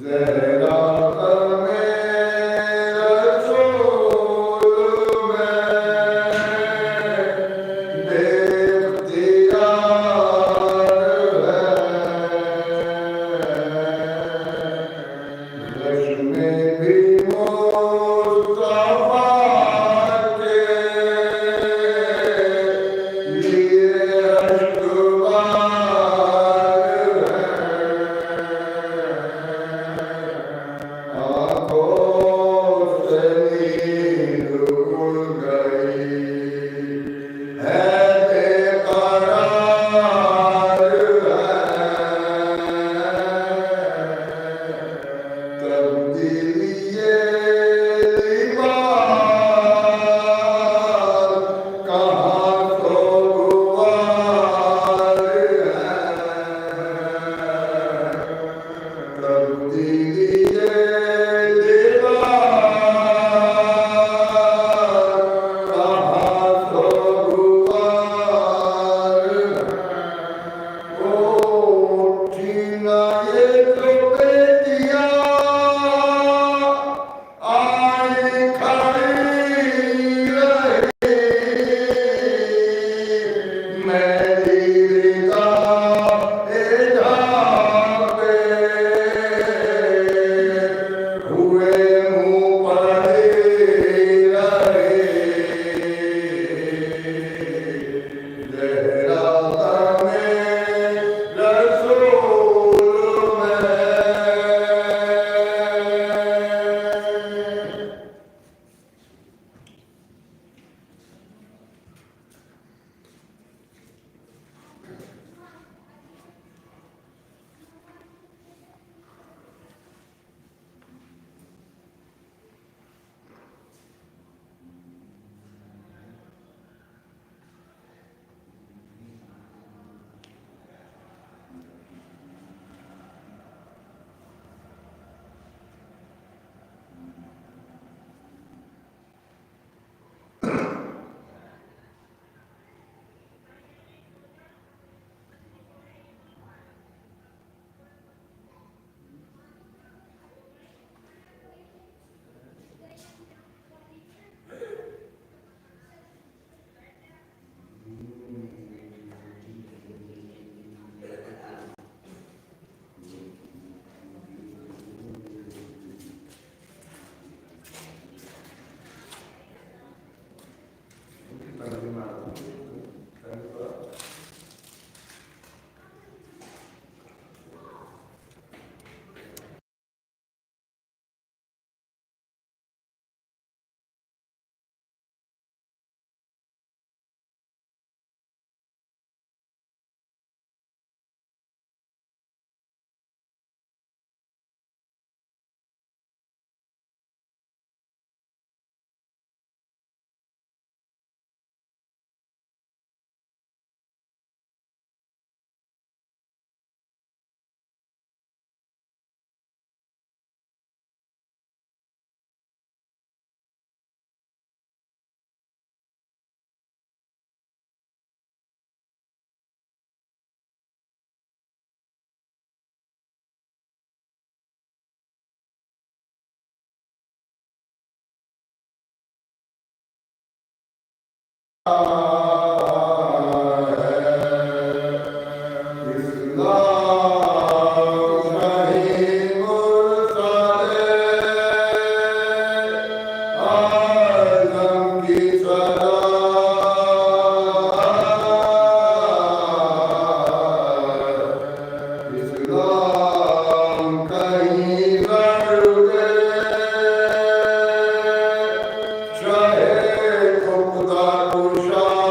Jai Gopal Krishna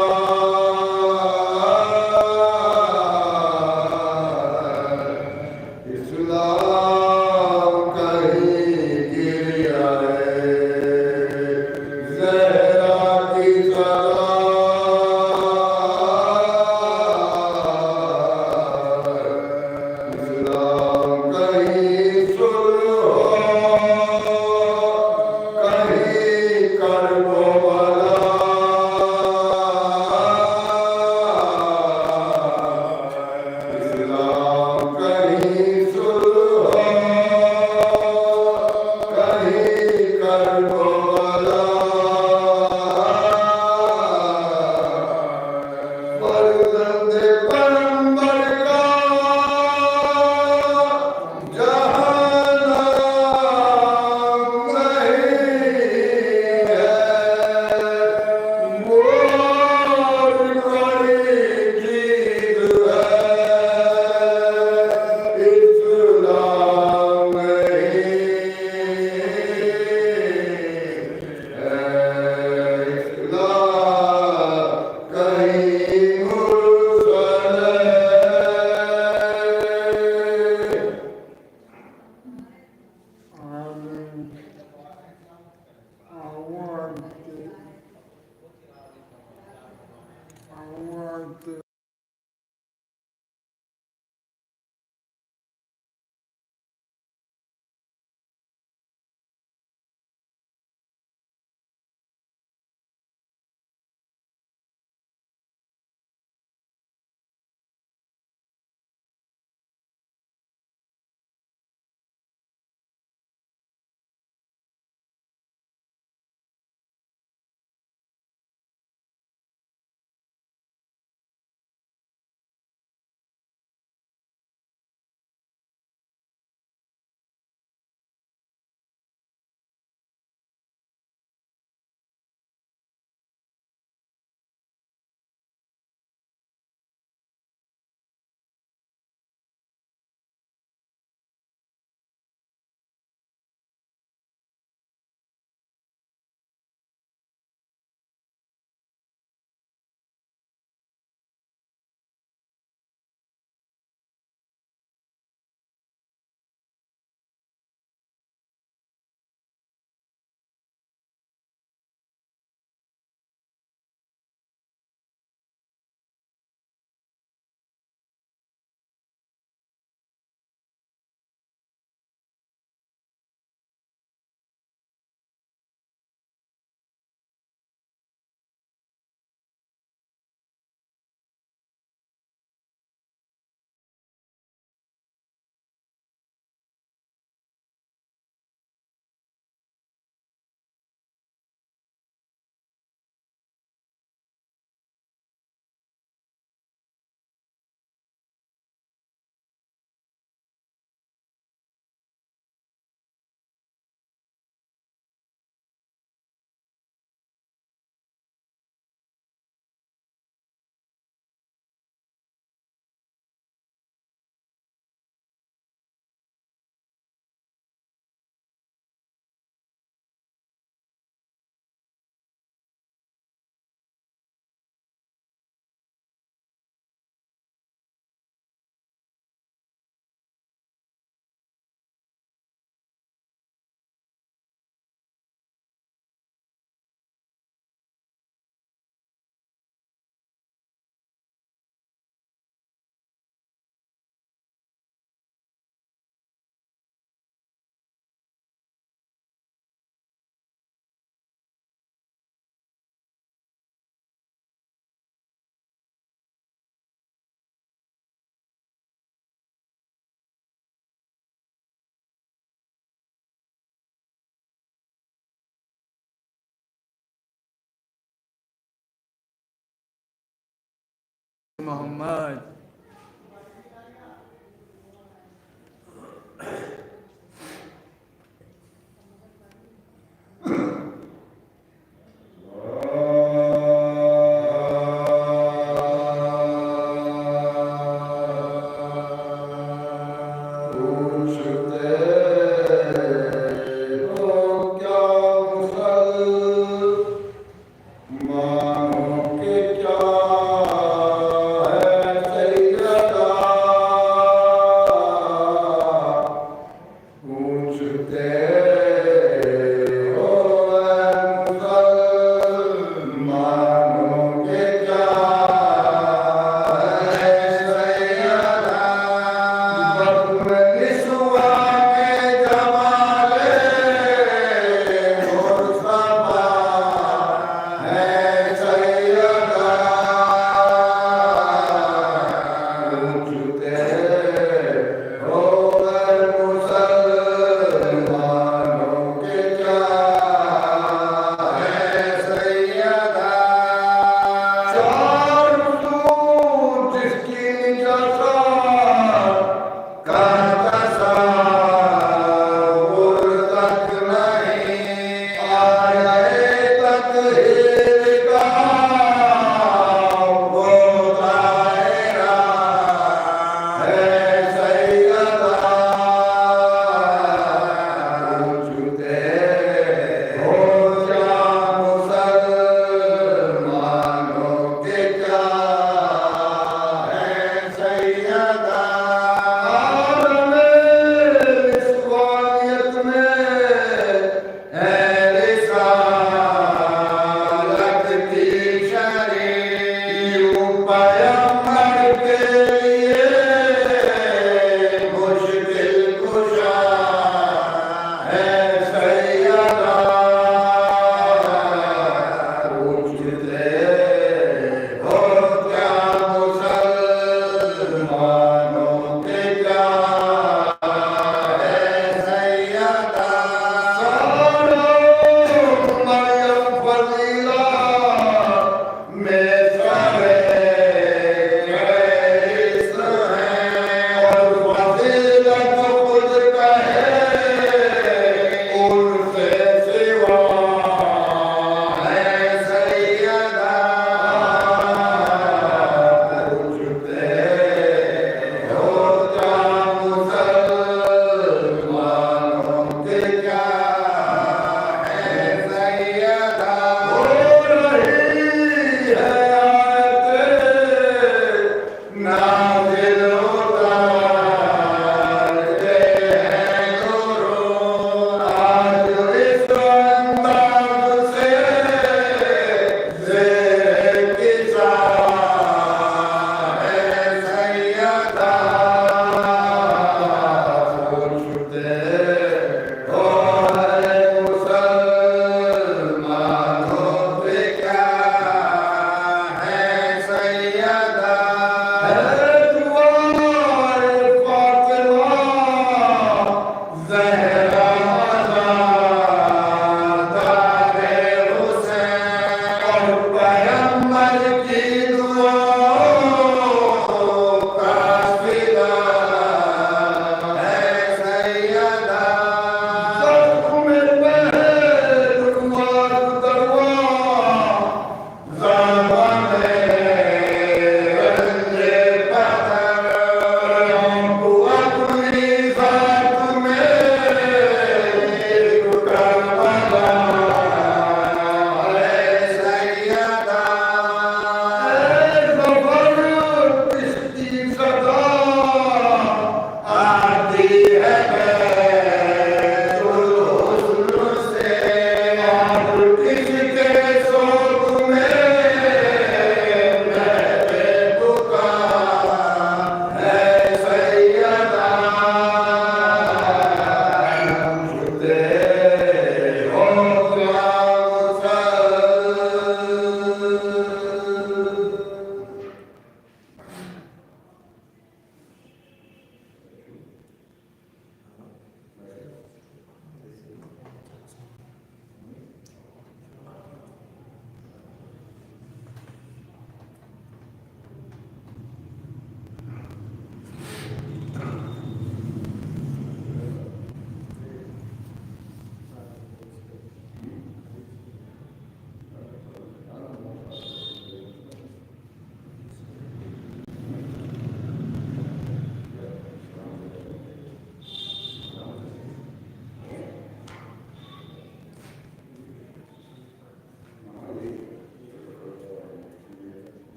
محمد ہے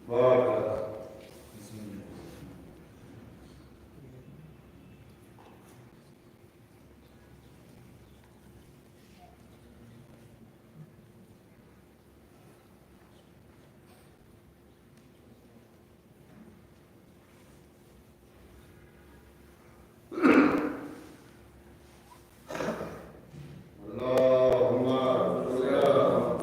بارك. اللهم صل على محمد.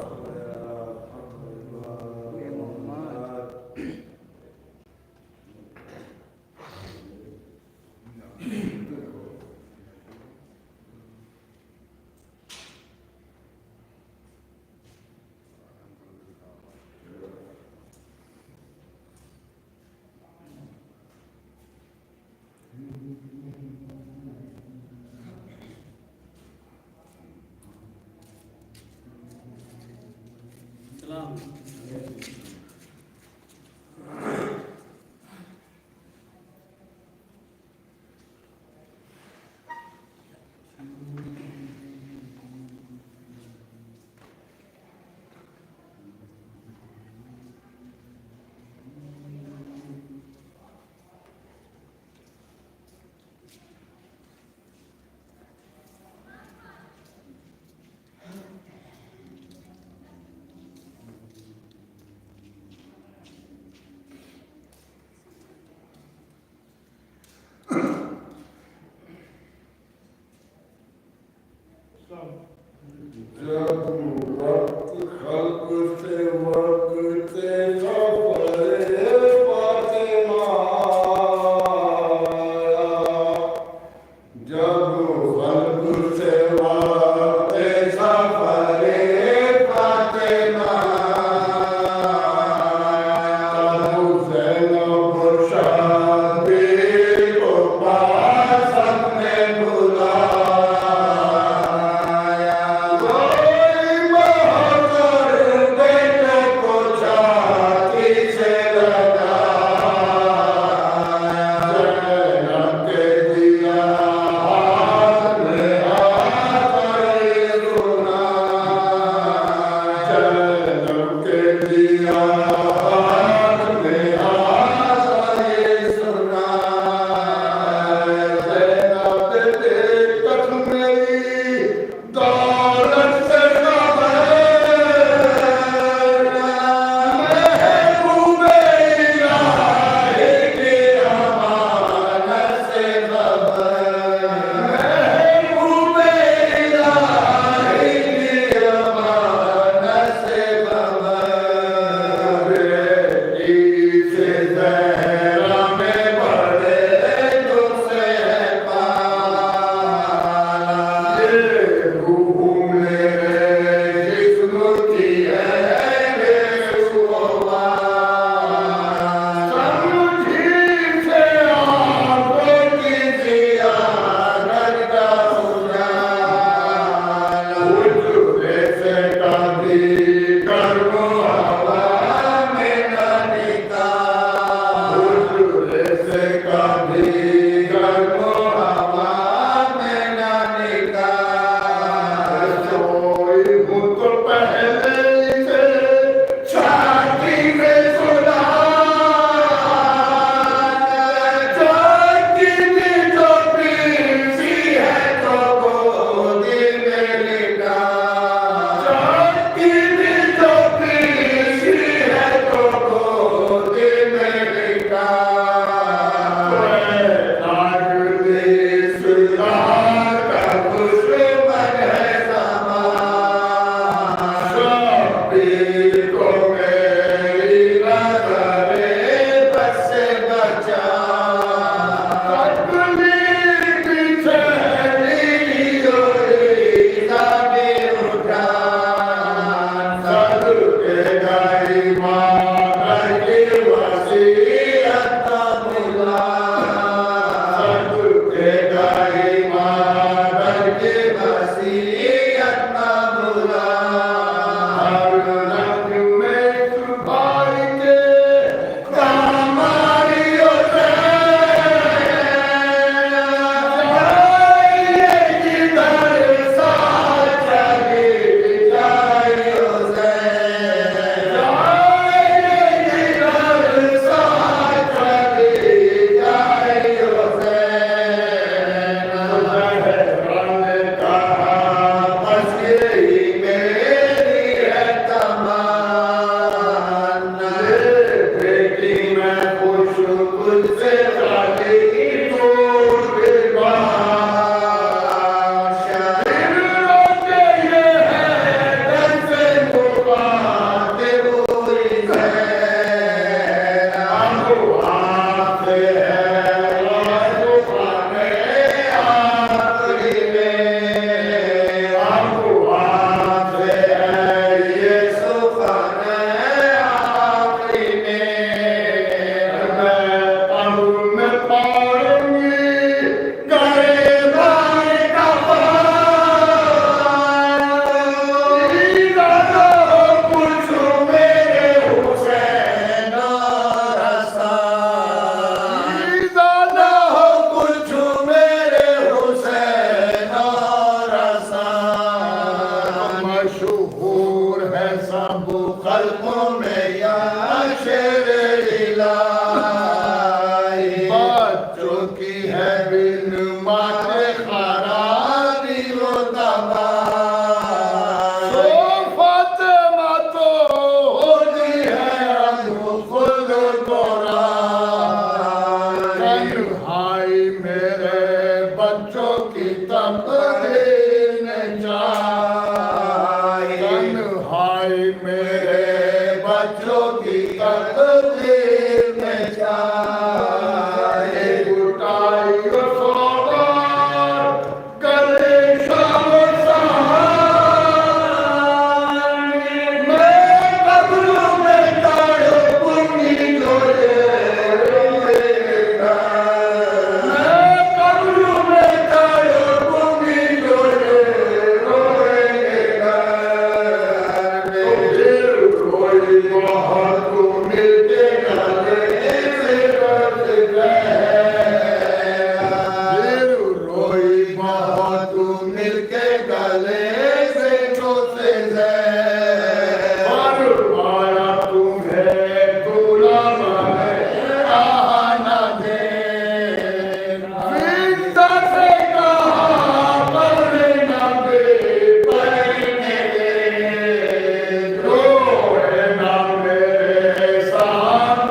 Saam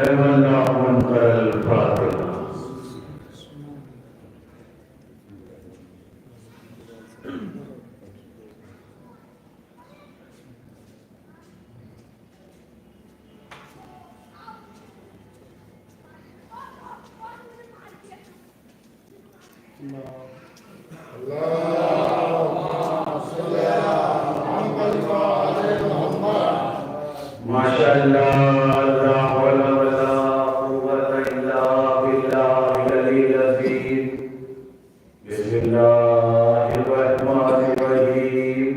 اللہ منکر الفاتحہ. ماشاء اللہ لا حول ولا قوة الا باللہ العلی العظیم. بسم اللہ الرحمن الرحیم.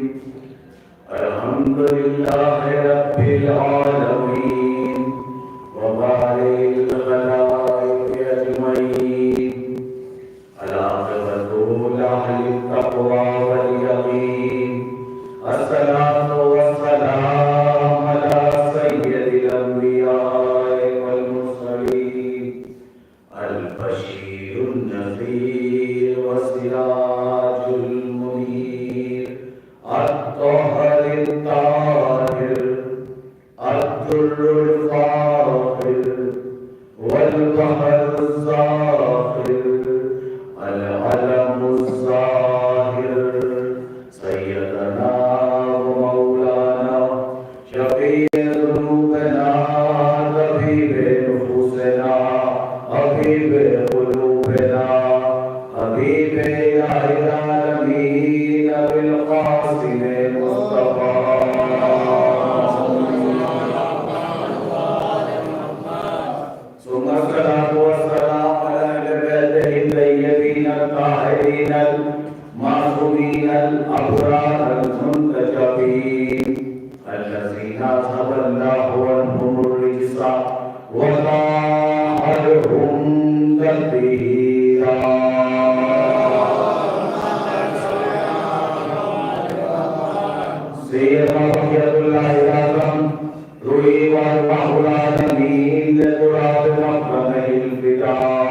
الحمد للہ رب العالمین وبارئ الخلائق اجمعین. العاقبۃ لأهل التقوى واليقین. الصلاة والسلام على سید الانبیاء والمرسلین. البشیر النذیر والسراج المنیر. الطاہر الطاہر الدر الفاخر والبحر الزاخر العلم الظاہر. سیدنا و مولانا شفیع ذنوبنا طبیب نفوسنا حبیب قلوبنا حبیب الہ العالمین بالقاسم مصطفیٰ. ثم الصلاة والسلام على عباده الطيبين الطاهرين المعصومين الأبرار المنتجبين الذين أذهب الله عنهم الرجس وطهرهم تطهيرا. سيدنا بقية الله الأعظم روحي وأرواح العالمين لتراب مقامه الفداء.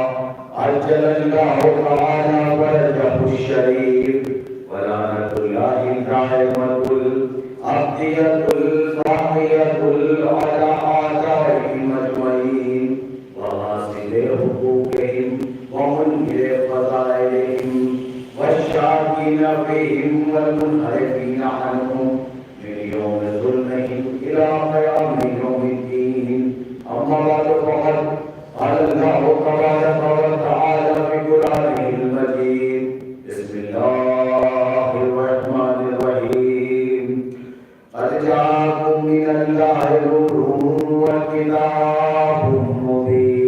عجل الله تعالى فرجه الشريف ولعنة الله الدائمة الأبدية الباقية على أعدائهم أجمعين وغاسل حقوقهم ومنكر فضائلهم والشاكين فيهم والمنحرفين عنهم من يوم ظلمهم إلى قيام يوم الدين. أما بعد فقد قال الله تبارك وتعالى في قرآنه المجيد. بسم الله الرحمن الرحيم. قد جاءكم من الله نور وكتاب مبين.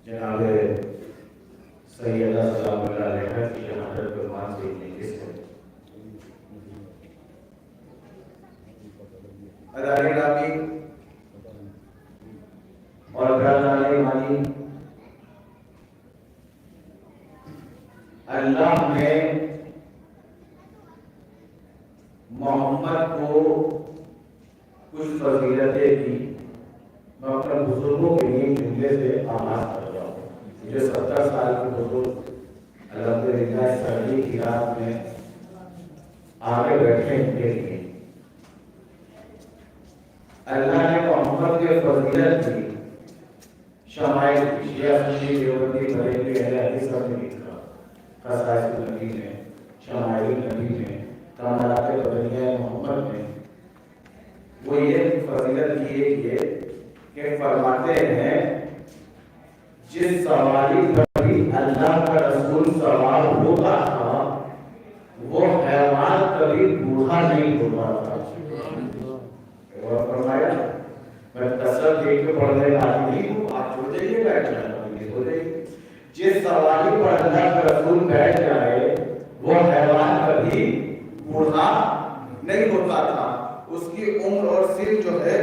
جناب سیدہ سلام اللہ علیہ کی شہادت فرمان سے مجلس ہے. ادارے گرامی اور برادران ایمانی، اللہ نے محمد کو کچھ فضیلتیں دی. میں اپنے بزرگوں کے لیے جملے سے آغاز کر رہا ہوں. مجھے 70 سال کے بزرگ الحمدللہ سردی کی رات میں آگے بیٹھے ان کے لیے. اللہ نے محمد کے فضیلت دی. شمائل شیخ نشی دیوبندی بریلوی اہل حدیث نے لکھا، خصائص النبی میں، شمائل النبی میں، کمالات بدنیہ محمد میں. وہ یہ فضیلت یہ کہ فرماتے ہیں جس سواری پر بھی اللہ کا رسول سوار ہوتا تھا وہ حیوان کبھی بوڑھا نہیں ہوتا تھا. اور فرمایا میں قسم لفظ دیکھ کے پڑھنے والی نہیں ہوں، آپ چھوڑ جائیے بیٹھ جائے ہو جائے گی. جس سواری پر اللہ کا رسول بیٹھ جائے وہ حیوان کبھی بوڑھا نہیں ہوتا تھا. اس کی عمر اور سن جو ہے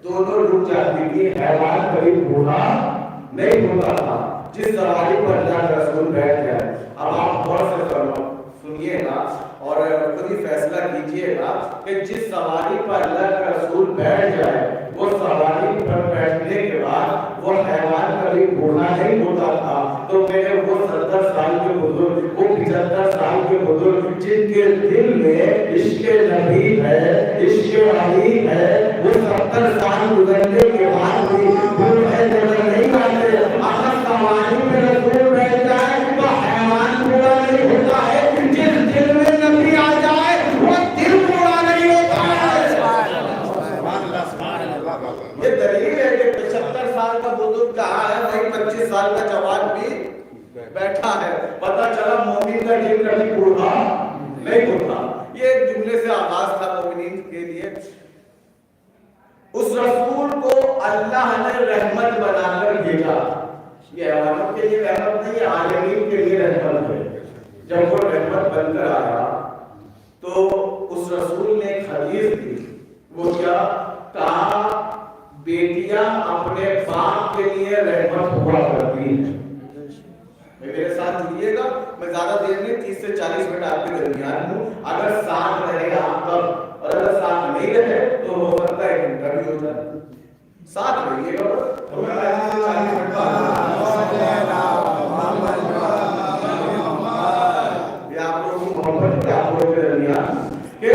دونوں رک جاتی تھی. حیوان کبھی بوڑھا نہیں ہوتا تھا جس سواری پر اللہ کا رسول بیٹھ جائے. اب آپ غور سے سنیے گا اور خود ہی فیصلہ کیجئے گا کہ جس سواری پر اللہ کا رسول بیٹھ جائے وہ سواری پر بیٹھنے کے بعد وہ حیوان کبھی بوڑھا نہیں ہوتا تھا. تو میرے وہ 70 سال کے بزرگ، وہ 75 سال کے بزرگ جن کے دل میں عشق نبی ہے، عشق علی ہے، وہ 70 سال گزرنے کے بعد بھی بوڑھے نظر نہیں آتے. اگر سواری میں رسول بیٹھ جائے تو حیوان بوڑھا نہیں ہوتا ہے. جس دل میں نبی آ جائے وہ دل بوڑھا نہیں ہوتا ہے. یہ دلیل ہے کہ 75 سال کا بزرگ کہا ہے، وہی 25 سال کا جوان بھی بیٹھا ہے. پتہ چلا مومن کا دل کبھی بوڑھا نہیں ہوتا. یہ ایک جملے سے آغاز تھا مومنین کے لیے. اس رسول کو اللہ نے رحمت بنا کر بھیجا. یہ حیوانوں کے لیے رحمت نہیں، عالمین کے لیے رحمت ہے. جب وہ رحمت بن کر آیا تو اس رسول نے ایک حدیث دی. وہ کیا کہا؟ بیٹیاں اپنے باپ کے لیے رحمت ہوا کرتی ہیں. میرے ساتھ جڑیے گا، میں زیادہ دیر نہیں، 30 سے 40 منٹ آپ کے درمیان ہوں. اگر ساتھ رہے آپ تب، اور اگر ساتھ نہیں رہے تو ہو سکتا ہے گھنٹہ بھی ہو جائے. ساتھ رہیے گا. آپ لوگوں کو محبت ہے آپ لوگوں کے درمیان کہ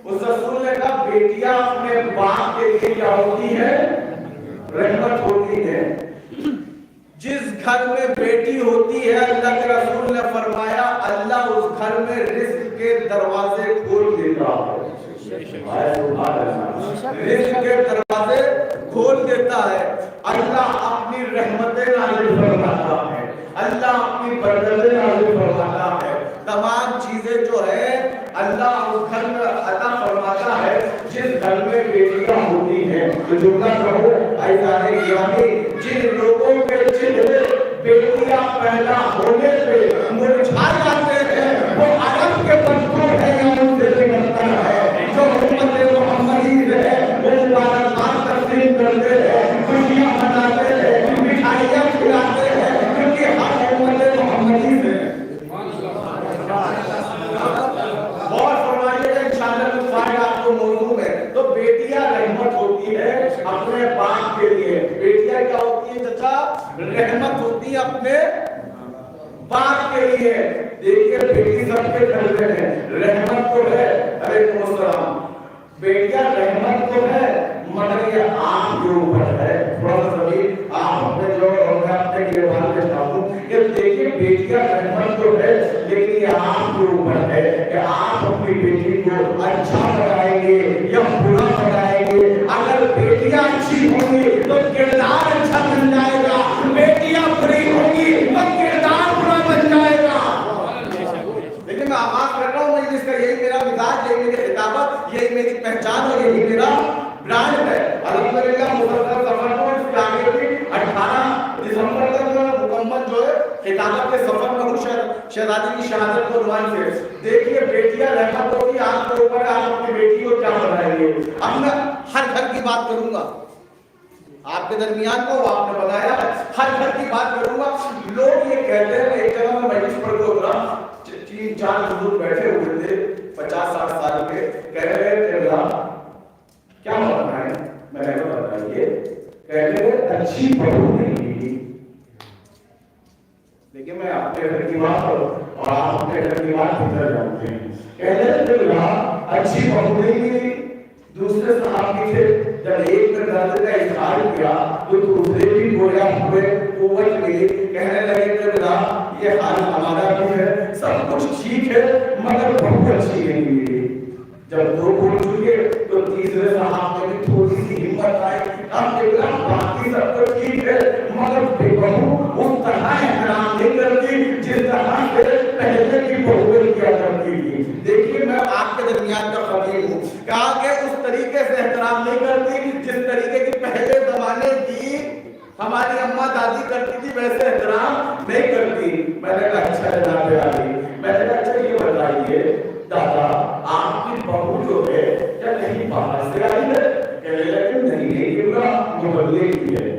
اس رسول نے کہا بیٹیاں اپنے باپ کے لیے کیا ہوتی ہے؟ رحمت ہوتی ہے. جس گھر میں بیٹی ہوتی ہے اللہ کے رسول نے فرمایا اللہ اس گھر میں رزق کے دروازے کھول دیتا ہے. رزق کے دروازے کھول دیتا ہے. اللہ اپنی رحمتیں نازل فرماتا ہے، اللہ اپنی برکتیں نازل فرماتا ہے. تمام چیزیں جو ہے اللہ اس گھر میں عطا فرماتا ہے جس گھر میں بیٹیاں ہوتی ہیں. تو جملہ کہو ایسا ہے یعنی جن لوگوں کے چہرے بیٹیاں پیدا ہونے پہ مرجھا جاتے ہیں وہ عرب کے بچوں ہیں یا ان سے نکلتا ہے. جو امت محمدی ہے وہ مبارکباد تقسیم کرتے ہیں، خوشیاں مناتے ہیں، مٹھائیاں کھلاتے ہیں، کیونکہ ہم امت محمدی سے. اور فرمائیے گا انشاءاللہ کچھ فائدہ آپ کو موضوع ہے. تو بیٹیاں رحمت ہوتی ہے اپنے باپ کے لیے. بیٹیاں کیا ہوتی ہے چچا؟ رحمت ہوتی ہے اپنے باپ کے لیے. دیکھیے بیٹی سب کے گھر میں ہے، رحمت تو ہے. علیکم السلام. بیٹیاں رحمت تو ہے مگر یہ آپ کے اوپر ہے. تھوڑا سا سبھی آپ اپنے جو میں اپنے گریبان کے ساموں کہ دیکھیے بیٹیاں رحمت تو ہے لیکن یہ آپ کے اوپر ہے کہ آپ اپنی بیٹی کو اچھا بنائیں گے یا برا بنائیں گے. اگر بیٹیاں اچھی ہوں گی تو کردار اچھا بن جائے گا، بیٹیاں بری ہوں گی تو کردار برا بن جائے گا. لیکن میں آغاز کر رہا ہوں مجلس کا، یہی میرا مزاج، یہی میری خطابت، یہی میری پہچان اور یہی میرا برانڈ ہے. الحمدللہ مسلسل سفر کو اس کے آگے بھی 18 دسمبر تک مکمل جو ہے خطابت کے سفر میں ہوں شہزادی کی شہادت کو عنوان سے. دیکھیے بیٹیاں رحمت ہوتی آپ کے اوپر، آپ اپنی بیٹی کو کیا بنائیں گے. اب میں ہر گھر کی بات کروں گا آپ کے درمیان کو، آپ نے بتایا ہر گھر کی بات کروں گا. لوگ یہ کہتے ہیں، ایک جگہ میں مجلس پڑھ کے اترا، 3-4 بزرگ بیٹھے ہوئے تھے 50-60 سال کے، کہہ رہے تھے کیا بتانا ہے. میں نے کہا بتائیے. کہہ رہے اچھی بہو نہیں ملی. لیکن میں اپنے گھر کی بات کروں اور آپ اپنے گھر کی بات کدھر جانتے ہیں. کہہ رہے اچھی بہو نہیں ملی. دوسرے صحابی تھے، جب ایک نے درد کا اظہار کیا تو دوسرے بھی گویا ہوئے قوت ملی. کہنے لگے کہ یہ حال ہمارا بھی ہے، سب کچھ ٹھیک ہے مگر بہو اچھی نہیں ملی. جب 2 بول چکے تو تیسرے صاحب میں بھی تھوڑی سی ہمت آئی. اب دیکھنا باقی سب تو ٹھیک ہے مگر بہو اس طرح احترام نہیں کرتی جس طرح سے پہلے کی بہویں کیا کرتی تھی. دیکھیے میں آپ کے درمیان کا خطیب ہوں، کہا کہ اس طریقے سے احترام نہیں کرتی جس طریقے کی ہماری اماں دادی کرتی تھی ویسے احترام نہیں کرتی. میں نے کہا اچھا جناب عالی, میں نے کہا اچھا یہ بتائیے دادا آپ کی بہو جو ہے کیا کہیں باہر سے آئی ہے؟ کہنے لگے نہیں یہ بدلے کی ہے.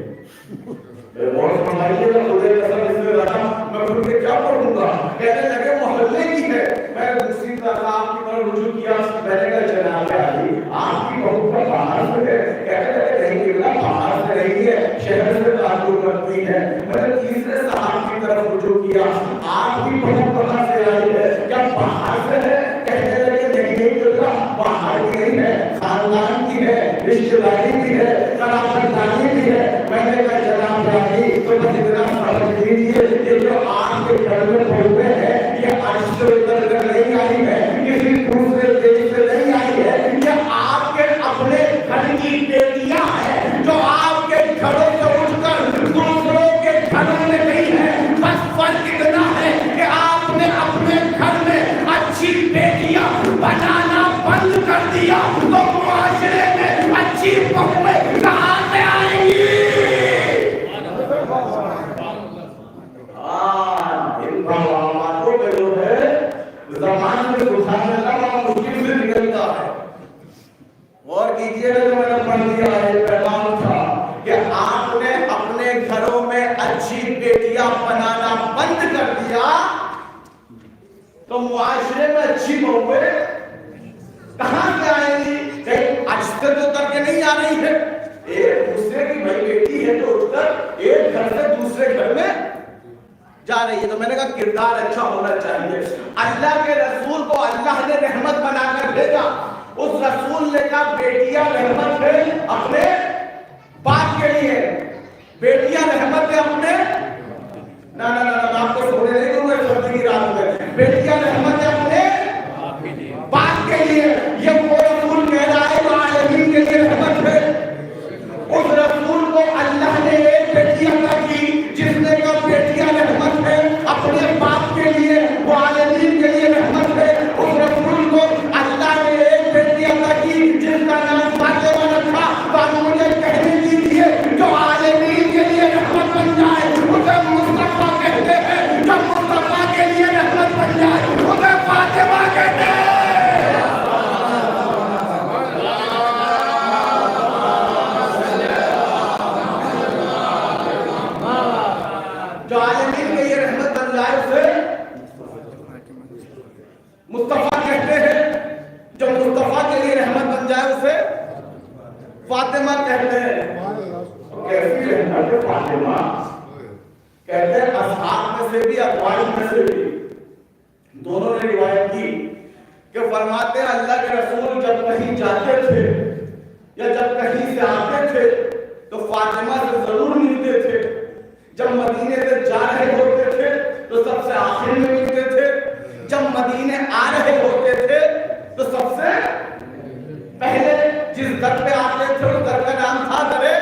اور فرمائیے گا خدا قسم اس میں رہا میں خود سے کیا پڑھوں گا؟ کہنے لگے محلے کی ہے. میں دوسری طرح آپ کی طرف رجوع کیا, میں نے کہا جناب عالی آپ کی بہو کا باہر سے ہے. کہنے لگے نہیں کہ باہر سے نہیں ہے, شہر سے تعلق رکھتی ہے. میں نے تیسرے صاحب کی طرف رجوع کیا, آپ کی بہو کہاں سے آئی ہے؟ کیا باہر سے ہے؟ کہنے لگے نہیں کہ باہر کی نہیں ہے, خاندان کی ہے, رشتہ داری کی ہے, قرابت داری کی ہے. میں نے کہا جناب عالی تو بس اتنا سمجھ لیجیے یہ جو آپ کے گھر میں پڑھتے ہیں یہ عرش سے اتر کر نہیں آئی ہے, کسی دوسرے دیش سے نہیں آئی ہے, یہ آپ کے اپنے گھر کی بیٹیاں ہیں جو آپ کے گھروں سے اٹھ کر دوسروں کے گھروں میں نہیں ہے. بس فرق اتنا ہے کہ آپ نے اپنے گھر میں اچھی بیٹیاں بنانا بند کر دیا تو معاشرے میں اچھی بہویں کہاں سے آئیں گی؟ ان باتوں میں جو ہے زبان میں گھسانا بڑا مشکل سے نکلتا ہے. اور کیجئے جو میں نے پڑھ دیا ہے پیغام تھا کہ آپ نے اپنے گھروں میں اچھی بیٹیاں بنانا بند کر دیا تو معاشرے میں اچھی بہویں کہاں سے آئیں گی؟ کہیں اجتر تو تر کے نہیں آ رہی ہے. ایک دوسرے کی بھائی بیٹی ہے تو اٹھ کر ایک گھر سے دوسرے گھر میں جا رہی ہے. تو میں نے کہا کردار اچھا ہونا چاہیے. اللہ کے رسول کو اللہ نے رحمت بنا کر بھیجا. اس رسول نے کہا بیٹیاں رحمت ہے اپنے باپ کے لیے, بیٹیاں رحمت ہے اپنے نہ آپ کو سونے نہیں دوں گا سردی کی رات میں. بیٹیاں رحمت ہے اپنے باپ کے لیے. یہ وہ رسول کہہ رہا ہے جو عالمین کے لیے رحمت ہے. اس رسول کو اللہ نے ایک بیٹی عطا کی جس نے کہا بیٹیاں رحمت ہے اپنے باپ کے لیے, وہ عالمین کے لیے رحمت ہے. اس رسول کو اللہ نے ایک بیٹی عطا کی جس کا نام فاطمہ رکھا. تو مجھے کہنے دیجیے جو عالمین کے لیے رحمت بن جائے اسے مصطفیٰ کہتے ہیں, جو مصطفیٰ کے لیے رحمت بن جائے اسے فاطمہ کہتے ہیں. جو عالمین کے لیے رحمت بن جائے اسے مصطفیٰ کہتے ہیں, جو مصطفیٰ کے لیے رحمت بن جائے اسے فاطمہ کہتے ہیں. کیسی رحمت ہے فاطمہ؟ کہتے ہیں اصحاب میں سے بھی اقوال میں سے بھی دونوں نے روایت کی کہ فرماتے ہیں اللہ کے رسول جب کہیں جاتے تھے یا جب کہیں سے آتے تھے تو فاطمہ سے ضرور ملتے تھے. جب مدینے سے جا رہے ہوتے تھے تو سب سے آخر میں ملتے تھے. جب مدینے آ رہے ہوتے تھے تو سب سے پہلے جس در پہ آتے تھے اس در کا نام تھا درے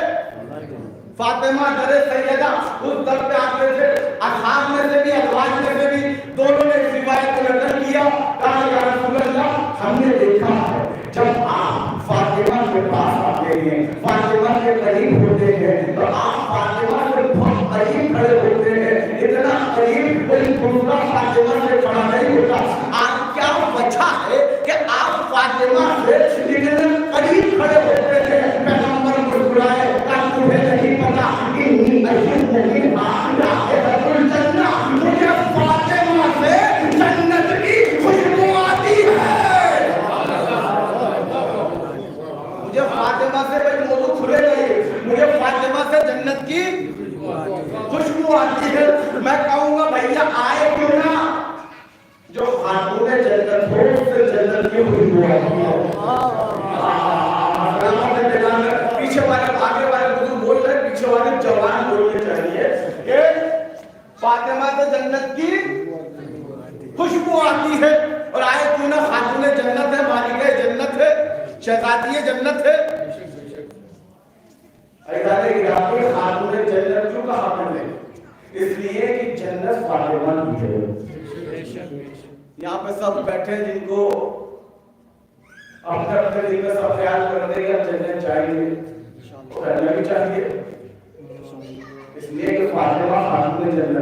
فاطمہ, درے سیدہ, اس در پہ آتے تھے. اصحاب میں سے بھی ازواج میں سے بھی دونوں نے اس روایت کو نقل کیا. کہا یا رسول اللہ ہم نے دیکھا ہے جب آپ فاطمہ کے پاس آتے ہیں, فاطمہ کے قریب ہوتے ہیں تو آپ فاطمہ سے بہت قریب کھڑے ہوتے ہیں, اتنا قریب کوئی دوسرا فاطمہ سے کھڑا نہیں ہوتا. آپ کیا وجہ ہے کہ آپ فاطمہ سے اتنے قریب کھڑے ہوتے ہیں؟ پیغمبر مسکرائے کہا تمہیں نہیں پتا انی اشد منہا رائحۃ الجنہ, مجھے فاطمہ سے جنت کی خوشبو آتی ہے. مجھے فاطمہ سے کوئی موضوع کھلے نہیں, مجھے فاطمہ سے جنت کی خوشبو آتی ہے. میں کہوں گا بھیا آئے کیوں نہ, جو خاتون جنت ہو اس سے جنت کی خوشبو آتی ہے. پیچھے والے آگے والے بزرگ بول رہے, پیچھے والے جوان بولنے چاہیے کہ فاطمہ سے جنت کی خوشبو آتی ہے. اور آئے کیوں نہ, خاتون جنت ہے, مالکہ جنت ہے, شہزادی جنت ہے. خاتون جنت کیوں کہا ہم نے؟ اس لیے کہ جنت فاطمہ کی ہے. یہاں پہ سب بیٹھے جن کو اپنے اپنے دل کا سب خیال کرنے کا جنت چاہیے, وہ کرنا بھی چاہیے.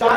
4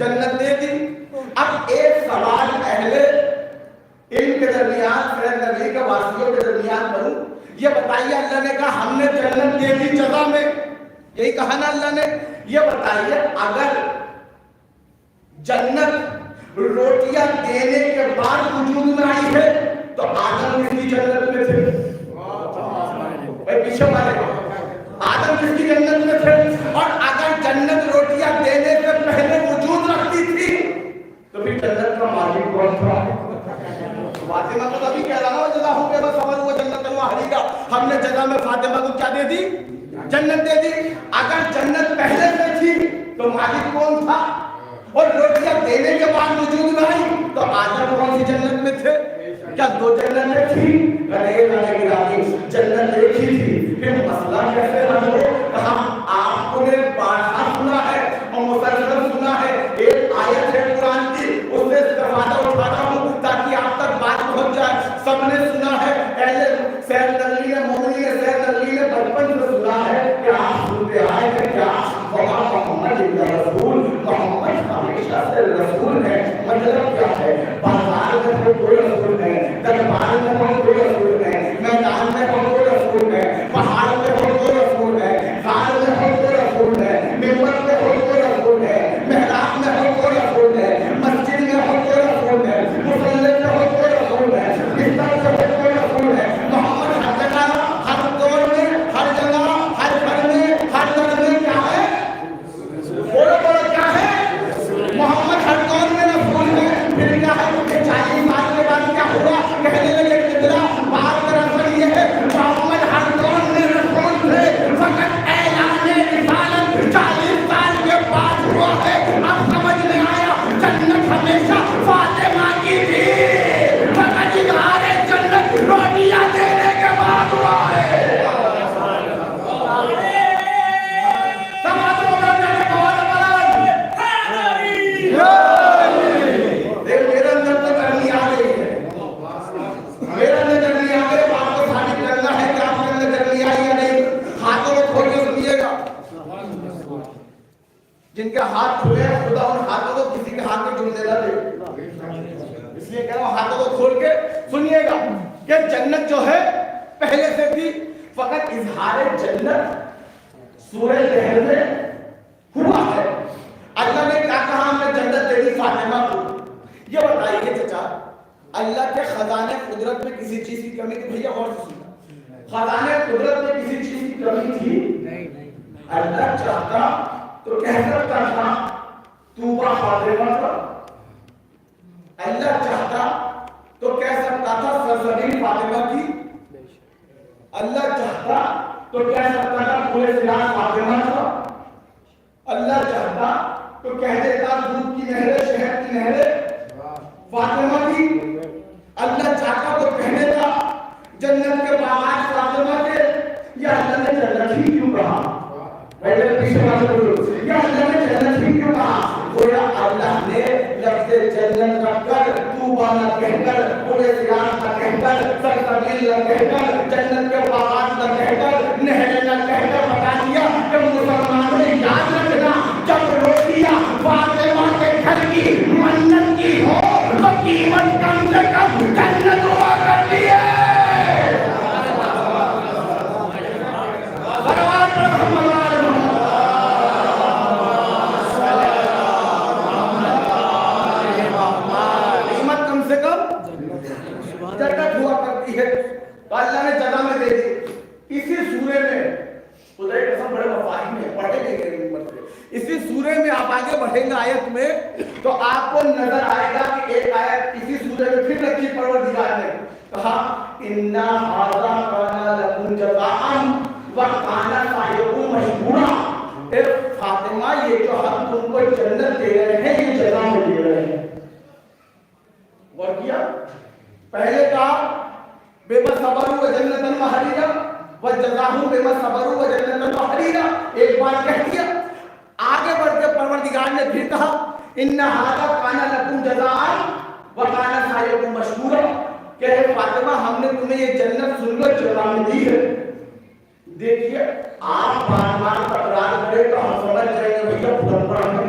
جنت دے دی. اب ایک سوال اہل علم کے درمیان فیض نبی کے واسطیوں کے درمیان کروں. یہ بتائیے اللہ نے کہا ہم نے جنت دے دی جزا میں, یہی کہا نا اللہ نے. یہ بتائیے اگر جنت روٹیاں دینے کے بعد وجود میں آئی ہے تو آدم کس کی جنت میں تھے؟ پیچھے والے آدم کس کی جنت میں تھے؟ اور اگر جنت روٹیاں دینے سے پہلے وجود رکھتی تھی تو پھر جنت کا مالک کون تھا؟ فاطمہ کو ابھی کہہ رہا ہوں جزا ہوں کہ بس خبر وہ جنت الوحری کا ہم نے جگہ میں فاطمہ کو کیا دے دی؟ جنت دے دی. اگر جنت پہلے سے تھی تو مالک کون تھا؟ اور روٹیاں دینے کے بعد وجود میں آئی تو آدم کون سی جنت میں تھے؟ کیا دو جنتیں تھی؟ جنت ایک ہی تھی. پھر مسئلہ کیسے حل ہو؟ کہا آپ نے بارہا سنا ہے اور مسلسل سنا ہے. ایک آیت ہے قرآن کی, اس سے استفادہ اٹھاتا ہوں تاکہ آپ تک بات پہنچ جائے. سب نے سنا ہے, اہل سید نبوی نے مومنی سید نبوی نے بچپن سے سنا ہے کہ آپ سنتے آئے کہ کیا محمد رسول, محمد ہمیشہ سے رسول ہے. مطلب کیا ہے؟ بازار میں کوئی رسول نہیں, دربار میں کوئی رسول نہیں, میدان میں کوئی رسول نہیں, پہاڑ میں کوئی رسول ہے, غار میں کوئی رسول ہے, ممبر میں کوئی رسول ہے, محراب میں کوئی رسول ہے, مسجد میں کوئی رسول ہے, مصلی میں کوئی رسول ہے, بستر میں کوئی رسول ہے. محمد ہر جگہ, ہر دور میں, ہر جگہ, ہر گھر میں, ہر گھر میں کیا ہے؟ بولو بولو کیا ہے؟ محمد ہر دور میں رسول ہے. پھر کیا ہے کہ 40 سال کے بعد کیا ہوا؟ کہنے لگے قبلہ بات دراصل یہ ہے محمد ہر دور میں رسول تھے, فقط اعلان رسالت 40 سال کے بعد ہوا ہے. اب سمجھ میں آیا جنت ہمیشہ فاطمہ کی تھی, فقط اظہار جنت روٹیاں دینے کے بعد ہوا ہے. جن کے ہاتھ کھلے ہیں خدا ان ہاتھوں کو کسی کے ہاتھ میں جڑنے نہ دے. اس لیے کہہ رہا ہوں ہاتھوں کو کھول کے سنیے گا کہ جنت جو ہے پہلے سے تھی, فقط اظہار جنت سورہ لہر میں ہوا ہے. اللہ نے کیا کہا ہم نے جنت دے دی فاطمہ کو. یہ بتائیے چچا اللہ کے خزانے قدرت میں کسی چیز کی کمی تھی؟ بھیا غور سے سننا, خزانے قدرت میں کسی چیز کی کمی تھی؟ اللہ چاہتا تو کہہ سکتا تھا توبہ فاطمہ کا. اللہ چاہتا تو کہہ سکتا تھا سرزمین فاطمہ کی. اللہ چاہتا تو کہہ سکتا تھا پورے زیاد فاطمہ کا. اللہ چاہتا تو کہہ دیتا دودھ کی نہریں, شہد کی نہریں فاطمہ کی. اللہ چاہتا تو کہہ دیتا جنت کے باغات فاطمہ کے. یا اللہ نے جنت ہی کیوں کہا؟ پہلے پیچھے بات کرو, یا اللہ نے جنت ہی کیوں کہا؟ گویا اللہ نے لفظ جنت رکھ کر, طوبیٰ نہ کہہ کر, پورے زیاد نہ کہہ کر, سرزمین نہ کہہ کر, جنت کے باغات نہ کہہ کر, نہریں نہ کہہ کر بتا دیا کہ مسلمانوں نے یاد رکھنا جب روٹیاں فاطمہ کے گھر کی منت کی ہو تو قیمت کم سے کم جنت ہوا کرتی ہے. تو اللہ نے جگہ میں دے دی. اسی سورے میں خدا کی قسم بڑے مفاہیم ہیں, پڑھے گے اسی سورے میں آپ آگے بڑھیں گے آیت میں تو آپ کو نظر آئے گا کہ ایک آیت اسی سورے میں پھر رکھی پروردگار نے کہا اِنَّا هَذَا كَانَ لَكُمْ جَزَاءً وَكَانَ سَعْيُكُمْ مَشْكُورًا. اے فاطمہ یہ جو ہم تم کو جنت دے رہے ہیں یہ جزا میں دے رہے ہیں. غور کیا؟ پہلے کہا بما صبروا وجنة وحريرا وجزاهم بما صبروا وجنة وحريرا. ایک بار کہہ دیا, آگے بڑھ کے پروردگار نے پھر کہا ان هذا كان لكم جزاء وكان سعيكم مشكورا. کہ فاطمہ ہم نے تمہیں یہ جنت سن لو جزا میں دی ہے. دیکھیے آپ بار بار تکرار کرے تو ہم سمجھ جائیں گے بھیا پڑھ ہے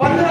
15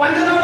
15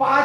5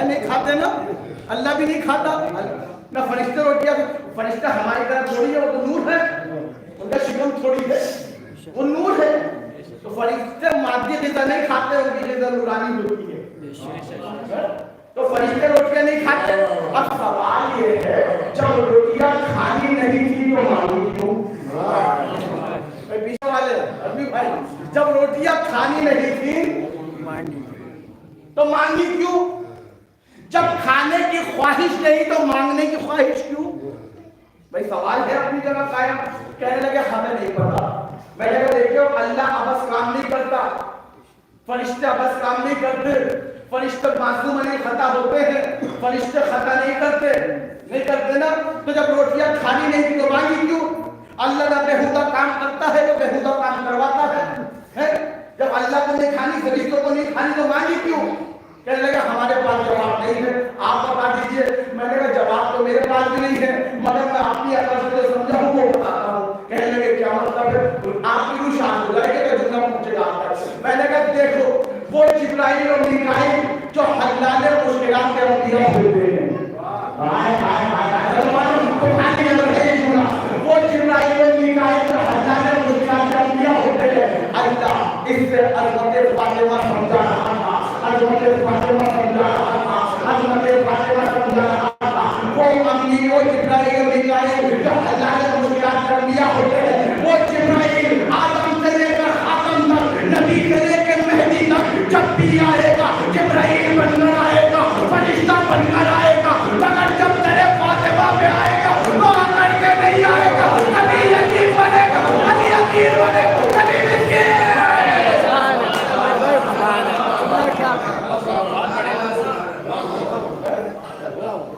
ہے نہیں کھاتے نا, اللہ بھی نہیں کھاتا نہ فرشتے روٹیاں. فرشتہ ہماری طرح تھوڑی ہے, وہ تو نور ہے, ان کا شکم تھوڑی ہے, وہ نور ہے. تو فرشتے مادی غذا نہیں کھاتے, ان کی غذا نورانی ہوتی ہے. تو فرشتے روٹیاں نہیں کھاتے. اب سوال یہ ہے, جب روٹیاں کھانی نہیں تھی تو مانگی کیوں؟ پیچھے والے ابھی بھائی, جب روٹیاں کھانی نہیں تھی تو مانگی کیوں؟ جب کھانے کی خواہش نہیں تو مانگنے کی خواہش کیوں؟ بھائی سوال ہے اپنی جگہ قائم. کہنے لگے ہمیں نہیں پتا. میں نے کہا دیکھو, اللہ ابس کام نہیں کرتا, فرشتے ابس کام نہیں کرتے, فرشتے معصوم نہیں, خطا ہوتے ہیں, فرشتے خطا نہیں کرتے نا. تو جب روٹیاں کھانی نہیں تھی تو مانگی کیوں؟ اللہ نہ بےہودہ کام کرتا ہے تو بےہودہ کام کرواتا ہے. جب اللہ کو نہیں کھانی, فرشتوں کو نہیں کھانی تو مانگی کیوں؟ کہنے لگا ہمارے پاس جواب نہیں ہے, آپ بتا دیجئے. میں نے کہا جواب تو میرے پاس بھی نہیں ہے, مگر میں اپنی عقل سے جو سمجھا ہوں وہ بتاتا ہوں. کہنے لگے کیا مطلب ہے؟ آپ کی روح شان ہو جائے گا جملہ پوچھے گا آپ کا. میں نے کہا دیکھو, وہ جبرائیل اور میکائیل جو حلال مشکلات کے انبیاء ہوتے ہیں, وہ جبرائیل اور میکائیل جو حلال مشکلات کے انبیاء ہوتے ہیں. اللہ اس سے عظمت فاطمہ سمجھا رہا تھا, عظمت فاطمہ سمجھا رہا تھا, عظمت فاطمہ سمجھا رہا تھا. وہ انبیاء اور جبرائیل اور میکائیل جو حلال مشکلات کے انبیاء ہوتے ہیں, وہ جبرائیل آدم سے لے کر خاتم تک, نبی سے لے کر مہدی تک جب بھی آئے گا جبرائیل بن کر آئے گا, فرشتہ بن کر آئے گا. مگر جب تیرے فاطمہ پہ آئے گا تو آ کر کے نہیں آئے گا, کبھی یتیم بنے گا, کبھی امیر بنے گا, کبھی مسکین.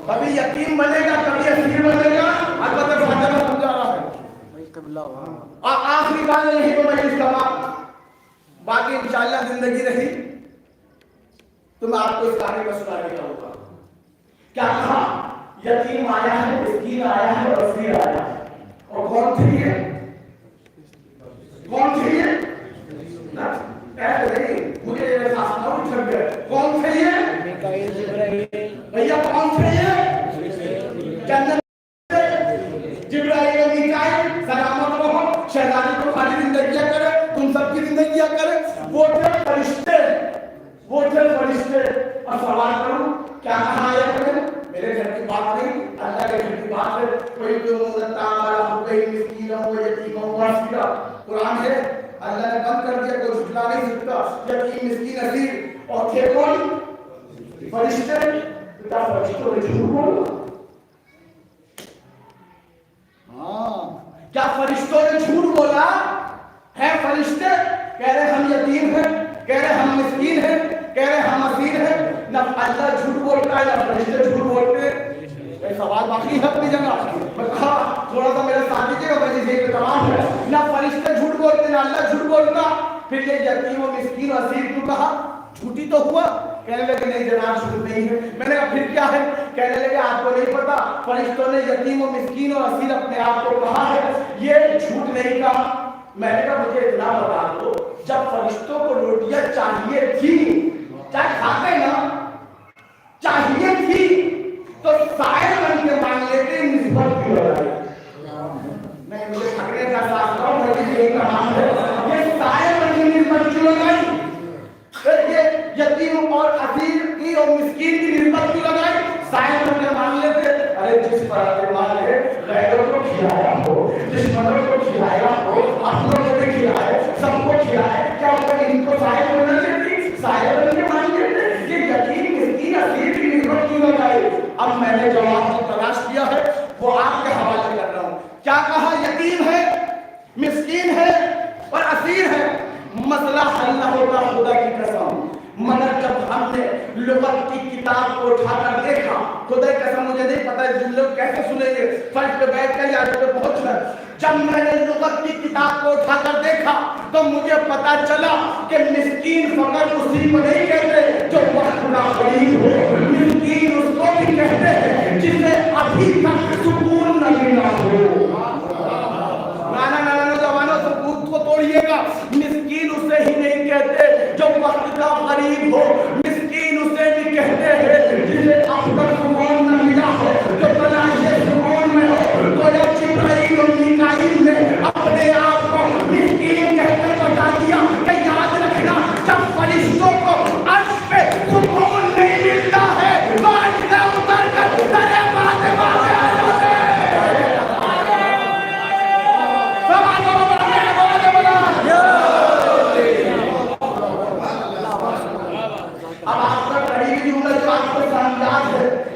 کبھی یتیم بنے گا, کبھی اسیر بنے گا. البتہ فاطمہ سمجھا رہا ہے. اور آخری بات نہیں تو میں اس کا باقی انشاءاللہ زندگی رہی تو میں آپ کو اس کہانی میں سنا دیتا ہوں. کیا کہا؟ یتیم آیا ہے, مسکین آیا ہے, اور اسیر آیا ہے. اور کون تھے یہ؟ کون تھے یہ؟ مجھے احساس نہ ہو چھپ گئے. کون تھے یہ بھیا؟ کون تھے یہ؟ جنت جبرائیل و میکائیل سلامت رہو, شہزادی کو خالی زندگیاں کرے, تم سب کی زندگیاں کرے. وہ تھے فرشتے, وہ تھے فرشتے. اور سوال کروں, کیا کہا آیت میں؟ میرے گھر کی بات نہیں, اللہ کے گھر کی بات ہے. کوئی تو مسکین ہو, یتیم ہو, اسیر. قرآن ہے, اللہ نے بند کر دیا, کوئی جھٹلا نہیں سکتا. یتیم, مسکین, اسیر. اور تھے کون؟ فرشتے. کیا فرشتوں نے جھوٹ بولا؟ کیا فرشتوں نے جھوٹ بولا ہے؟ فرشتے کہہ رہے ہم یتیم ہیں, کہہ رہے ہم مسکین ہیں, کہہ رہے ہم اسیر ہیں. نہ اللہ جھوٹ بولتا ہے, نہ فرشتے جھوٹ بولتے. یہ سوال باقی ہے اپنی جگہ. تھوڑا سا میرے ساتھ دیجیے گا, مجھے یہ تمام ہے. نہ فرشتے جھوٹ بولتے, نہ اللہ جھوٹ بولتا. پھر یہ یتیم و مسکین و اسیر کیوں کہا؟ جھوٹی تو ہوا. کہنے لگے نہیں جناب, جھوٹ نہیں ہے. میں نے کہا پھر کیا ہے؟ کہنے لگے آپ کو نہیں پتا, فرشتوں نے یتیم و مسکین و اسیر اپنے آپ کو کہا ہے, یہ جھوٹ نہیں کہا. میں نے کہا مجھے اتنا بتا دو, جب فرشتوں کو روٹیاں چاہیے تھی, چاہے کھاتے نا, چاہیے تھی, تو سائل بن کے مانگ لیتے, نسبت کیوں لگائی؟ نہیں, مجھے پکڑنے کا ساتھ کرو, مجھے یہی کام ہے. یہ سائل بن کے نسبت کیوں لگائی؟ یہ یتیم اور اسیر کی اور مسکین کی نسبت کیوں لگائی؟ سائل بن کے مانگ لیتے. ارے جس پر ایمان ہے, غیروں کو کھلایا ہو, دشمنوں کو کھلایا ہو, اپنوں کو بھی کھلائے, سب کو کھلائے, کیا ان کو سائل بننا چاہتی؟ سائل بن کے مانگ لیتے. یہ یتیم, مسکین, اسیر کی نسبت کیوں لگائی؟ اب میں نے جواب کو تلاش کیا ہے, وہ آپ کے حوالے کر رہا ہوں. کیا کہا؟ یتیم ہے, مسکین ہے اور اسیر ہے. مسئلہ حل نہ ہوتا خدا کی قسم, مگر جب ہم نے لغت کی کتاب کو اٹھا کر دیکھا, خدا کی قسم مجھے نہیں پتا جن لوگ کیسے سنیں گے, فرش پہ بیٹھ کر یا پہ پہنچ کر, جب میں نے لغت کی کتاب کو اٹھا کر دیکھا تو مجھے پتا چلا کہ مسکین فقط اسی کو نہیں کہتے جو وقت نہ قریب ہو, مسکین اس کو بھی کہتے ہیں جسے ابھی تک سکون نہ ملا ہو. سکوت کو توڑیے گا. مسکین اسے ہی نہیں کہتے جو وقت کا قریب ہو, مسکین اسے بھی کہتے ہیں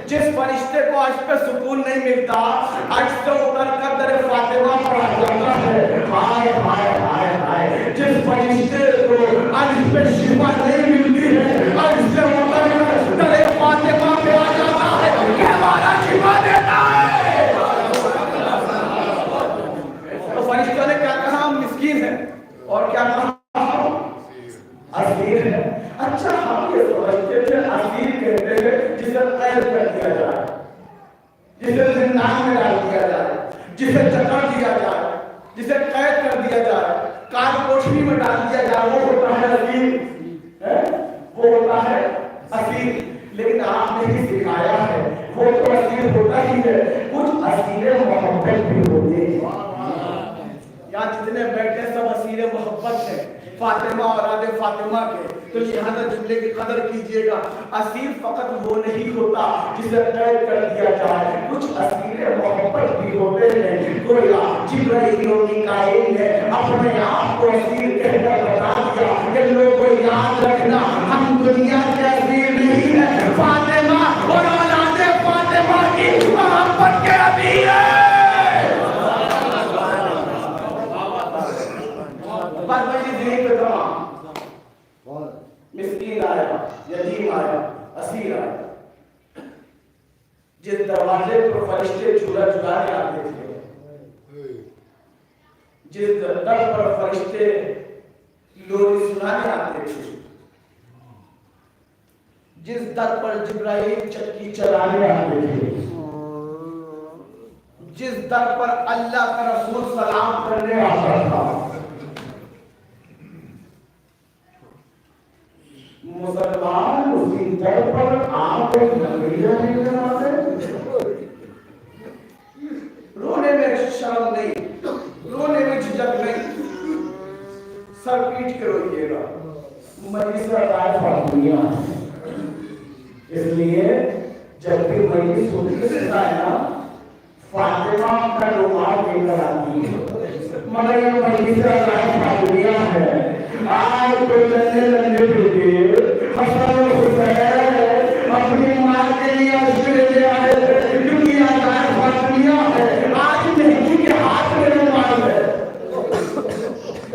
جس فرشتے کو عرش پہ سکون نہیں ملتا عرش سے اتر کر در فاطمہ پڑھا جاتا ہے. ہائے ہائے ہائے ہائے جس فرشتے کو عرش پہ شفا نہیں ملتی ہے عرش سے اتر کر در فاطمہ پہ آ جاتا ہے کہ ہمارا شفا دیتا ہے. تو فرشتوں نے کیا کہا؟ ہم مسکین ہیں. اور کیا کہا؟ اسیر ہے. اچھا ہم یہ سمجھتے تھے اسیر کہتے ہیں جسے قید کر دیا جائے, جسے زندان میں ڈال دیا جائے, جسے جکڑ دیا جائے, جسے قید کر دیا جائے, کار کوٹھی میں ڈال دیا جائے, وہ ہوتا ہے اسیر, وہ ہوتا ہے اسیر. لیکن آپ نے ہی سکھایا ہے وہ تو اسیر ہوتا ہی ہے, کچھ اسیر محبت بھی ہوتے ہیں. یہاں جتنے بیٹھے سب اسیر محبت ہیں فاطمہ اور اولاد فاطمہ کے. تو لہذا جملے کی قدر کیجئے گا. اسیر فقط وہ نہیں ہوتا جسے قید کر دیا جائے, کچھ اسیر محبت بھی ہوتے ہیں. گویا جبرائیل و میکائیل نے اپنے آپ کو اسیر کہہ کر بتا دیا کہ لوگوں یاد رکھنا ہم دنیا کے اسیر نہیں ہیں, فاطمہ اور اولاد فاطمہ کی محبت کے اسیر ہیں. بات بڑی ذہن پہ تمام مسکین آیا, یتیم آیا, اسیر آیا. جس دروازے پر فرشتے جھولا جھلانے آتے تھے, جس در پر فرشتے لوری سنانے آتے تھے, جس در پر جبرائیل چکی چلانے آتے تھے, جس در پر اللہ کا رسول سلام کرنے آتا تھا, مسلمان اسی در پر آپ ایک نظریہ نہیں کرواتے. رونے میں شرم نہیں, رونے میں جھجک نہیں, سر پیٹ کے روئیے گا. مجلس رائے فاطمیہ, اس لیے جب بھی مجلس ہوتی ہے نا فاطمہ کا رومال لے کر آتی ہے, مگر یہ مجلس رائے فاطمیہ ہے. آج تو لندے لندے بیٹے حسن و حسین اپنی ماں کے لیے عشق لے آئے تھے, کیونکہ آزاد فاطمیہ ہے. آج مہدی کے ہاتھ میں رومال ہے,